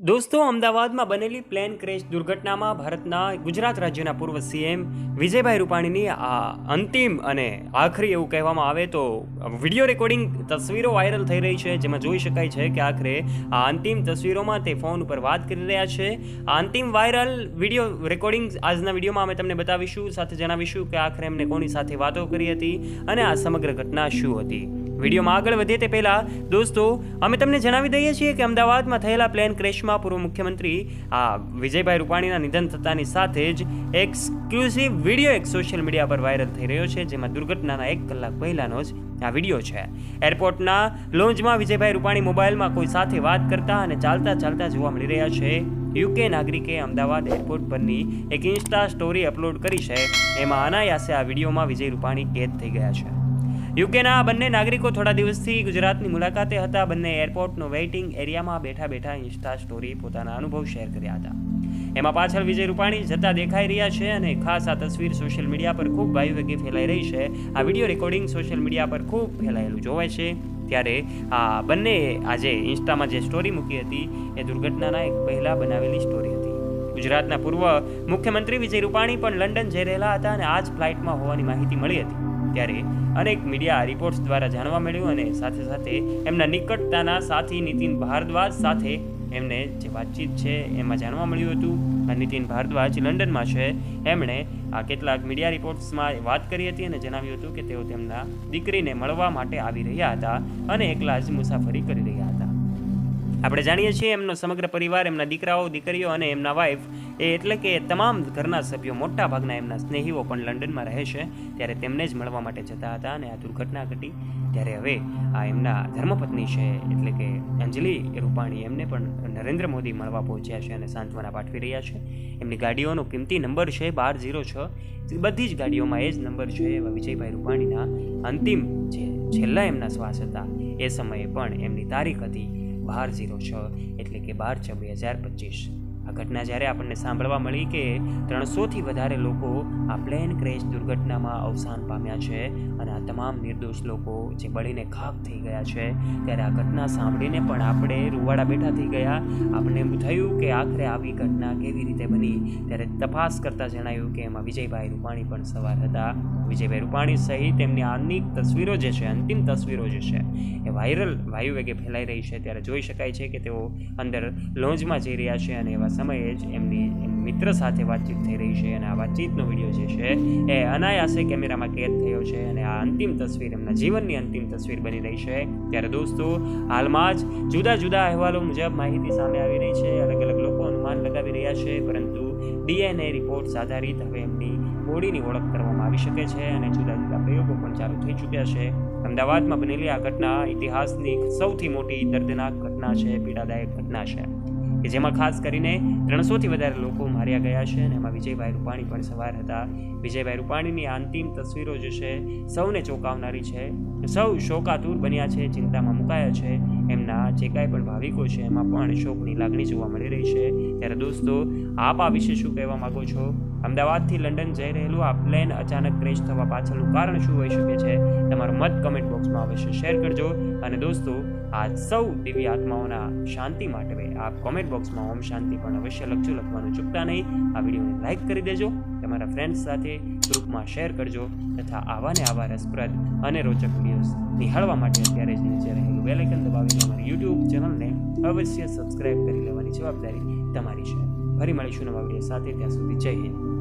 દોસ્તો, અમદાવાદમાં બનેલી પ્લેન ક્રેશ દુર્ઘટનામાં ભારતના ગુજરાત રાજ્યના પૂર્વ સીએમ વિજયભાઈ રૂપાણીની અંતિમ અને આખરી એવું કહેવામાં આવે તો વિડીયો રેકોર્ડિંગ તસવીરો વાયરલ થઈ રહી છે, જેમાં જોઈ શકાય છે કે આખરે આ અંતિમ તસવીરોમાં તે ફોન ઉપર વાત કરી રહ્યા છે. આ અંતિમ વાયરલ વિડીયો રેકોર્ડિંગ આજના વિડીયોમાં અમે તમને બતાવીશું, સાથે જણાવીશું કે આખરે એમને કોની સાથે વાતો કરી હતી અને આ સમગ્ર ઘટના શું હતી. વિડીયોમાં આગળ વધીએ તે પહેલાં દોસ્તો, અમે તમને જણાવી દઈએ છીએ કે અમદાવાદમાં થયેલા પ્લેન ક્રેશમાં પૂર્વ મુખ્યમંત્રી વિજયભાઈ રૂપાણીના નિધન થતાની સાથે જ એક્સક્લુઝિવ વિડીયો એક સોશિયલ મીડિયા પર વાયરલ થઈ રહ્યો છે, જેમાં દુર્ઘટનાના 1 કલાક પહેલાનો જ આ વિડીયો છે. એરપોર્ટના લોન્જમાં વિજયભાઈ રૂપાણી મોબાઈલમાં કોઈ સાથે વાત કરતા અને ચાલતા ચાલતા જોવા મળી રહ્યા છે. યુકે નાગરિકે અમદાવાદ એરપોર્ટ પરની એક ઇન્સ્ટા સ્ટોરી અપલોડ કરી છે. એમાં અનાયાસે આ વિડીયોમાં વિજય રૂપાણી કેદ થઈ ગયા છે. યુકેના આ બંને નાગરિકો થોડા દિવસથી ગુજરાતની મુલાકાતે હતા. બંને એરપોર્ટનો વેઇટિંગ એરિયામાં બેઠા બેઠા ઇન્સ્ટા સ્ટોરી પોતાના અનુભવ શેર કર્યા હતા. એમાં પાછળ વિજય રૂપાણી જતા દેખાઈ રહ્યા છે અને ખાસ આ તસવીર સોશિયલ મીડિયા પર ખૂબ વાયુવેગે ફેલાઈ રહી છે. આ વિડીયો રેકોર્ડિંગ સોશિયલ મીડિયા પર ખૂબ ફેલાયેલું જોવાય છે. ત્યારે આ બંને આજે ઇન્સ્ટામાં જે સ્ટોરી મૂકી હતી એ દુર્ઘટનાના એક પહેલાં બનાવેલી સ્ટોરી હતી. ગુજરાતના પૂર્વ મુખ્યમંત્રી વિજય રૂપાણી પણ લંડન જઈ રહેલા હતા અને આ જ ફ્લાઇટમાં હોવાની માહિતી મળી હતી. ત્યારે અનેક મીડિયા રિપોર્ટ્સ દ્વારા જાણવા મળ્યું અને સાથે સાથે એમના નિકટતાના સાથી નીતિન ભારદ્વાજ સાથે એમને જે વાતચીત છે એમાં જાણવા મળ્યું હતું. નીતિન ભારદ્વાજ લંડનમાં છે. એમણે આ કેટલાક મીડિયા રિપોર્ટ્સમાં વાત કરી હતી અને જણાવ્યું હતું કે તેઓ તેમના દીકરીને મળવા માટે આવી રહ્યા હતા અને એકલા જ મુસાફરી કરી રહ્યા હતા. આપણે જાણીએ છીએ એમનો સમગ્ર પરિવાર, એમના દીકરાઓ, દીકરીઓ અને એમના વાઇફ એટલે કે તમામ ઘરના સભ્યો, મોટા ભાગના એમના સ્નેહીઓ પણ લંડનમાં રહે છે. ત્યારે તેમને જ મળવા માટે જતા હતા અને આ દુર્ઘટના ઘટી. ત્યારે હવે આ એમના ધર્મપત્ની છે એટલે કે અંજલિ રૂપાણી, એમને પણ નરેન્દ્ર મોદી મળવા પહોંચ્યા છે અને સાંત્વના પાઠવી રહ્યા છે. એમની ગાડીઓનો કિંમતી નંબર છે 1206. બધી જ ગાડીઓમાં એ જ નંબર છે. એવા વિજયભાઈ રૂપાણીના અંતિમ જે છેલ્લા એમના શ્વાસ હતા એ સમયે પણ એમની તારીખ હતી 1206 એટલે કે 12/6/2025. આ ઘટના જ્યારે આપણને સાંભળવા મળી કે 300થી વધારે લોકો આ પ્લેન ક્રેશ દુર્ઘટનામાં અવસાન પામ્યા છે અને આ તમામ નિર્દોષ લોકો જે બળીને ખાક થઈ ગયા છે, ત્યારે આ ઘટના સાંભળીને પણ આપણે રૂવાડા બેઠા થઈ ગયા. આપણને એમ થયું કે આખરે આવી ઘટના કેવી રીતે બની. ત્યારે તપાસ કરતાં જણાયું કે એમાં વિજયભાઈ રૂપાણી પણ સવાર હતા. વિજયભાઈ રૂપાણી સહિત એમની અનેક તસવીરો જે છે, અંતિમ તસવીરો જે છે એ વાયરલ વાયુવેગે ફેલાઈ રહી છે. ત્યારે જોઈ શકાય છે કે તેઓ અંદર લોન્જમાં જઈ રહ્યા છે અને એવા સમયે જ એમની મિત્ર સાથે વાતચીત થઈ રહી છે અને આ વાતચીતનો વિડીયો જે છે એ અનાયાસે કેમેરામાં કેદ થયો છે અને આ અંતિમ તસવીર એમના જીવનની અંતિમ તસવીર બની રહી છે. ત્યારે દોસ્તો, હાલમાં જ જુદા જુદા અહેવાલો મુજબ માહિતી સામે આવી રહી છે. અલગ અલગ લોકો અનુમાન લગાવી રહ્યા છે, પરંતુ DNA રિપોર્ટ્સ આધારિત હવે એમની બોડીની ઓળખ કરવામાં આવી શકે છે અને જુદા જુદા પ્રયોગો પણ ચાલુ થઈ ચૂક્યા છે. અમદાવાદમાં બનેલી આ ઘટના ઇતિહાસની સૌથી મોટી દર્દનાક ઘટના છે, પીડાદાયક ઘટના છે કે જેમાં ખાસ કરીને 300થી વધારે લોકો માર્યા ગયા છે અને એમાં વિજયભાઈ રૂપાણી પણ સવાર હતા. વિજયભાઈ રૂપાણીની અંતિમ તસવીરો જે છે સૌને ચોંકાવનારી છે. સૌ શોકાતુર બન્યા છે, ચિંતામાં મુકાયા છે. એમના જે કાંઈ પણ ભાવિકો છે એમાં પણ શોકની લાગણી જોવા મળી રહી છે. ત્યારે દોસ્તો, આપ આ વિશે શું કહેવા માગો છો? અમદાવાદથી લંડન જઈ રહેલું આ પ્લેન અચાનક ક્રેશ થવા પાછળનું કારણ શું હોઈ શકે છે? તમારો મત કમેન્ટ બોક્સમાં અવશ્ય શેર કરજો. અને દોસ્તો, આ સૌ દિવ્ય આત્માઓના શાંતિ માટે આપ કોમેન્ટ બોક્સમાં ઓમ શાંતિ પણ અવશ્ય લખવાનું ચૂકતા નહીં. આ વિડીયોને લાઇક કરી દેજો, તમારા ફ્રેન્ડ્સ સાથે ગ્રુપમાં શેર કરજો તથા આવા ને આવા રસપ્રદ અને રોચક વિડીયોઝ નિહાળવા માટે અત્યારે જ નીચે રહેલું બેલ આઇકન દબાવીને અમારી યુટ્યુબ ચેનલને અવશ્ય સબસ્ક્રાઇબ કરી લેવાની જવાબદારી તમારી છે. ફરી મળીશું નવા વિડીયો સાથે. ત્યાં સુધી જય હિન્દ.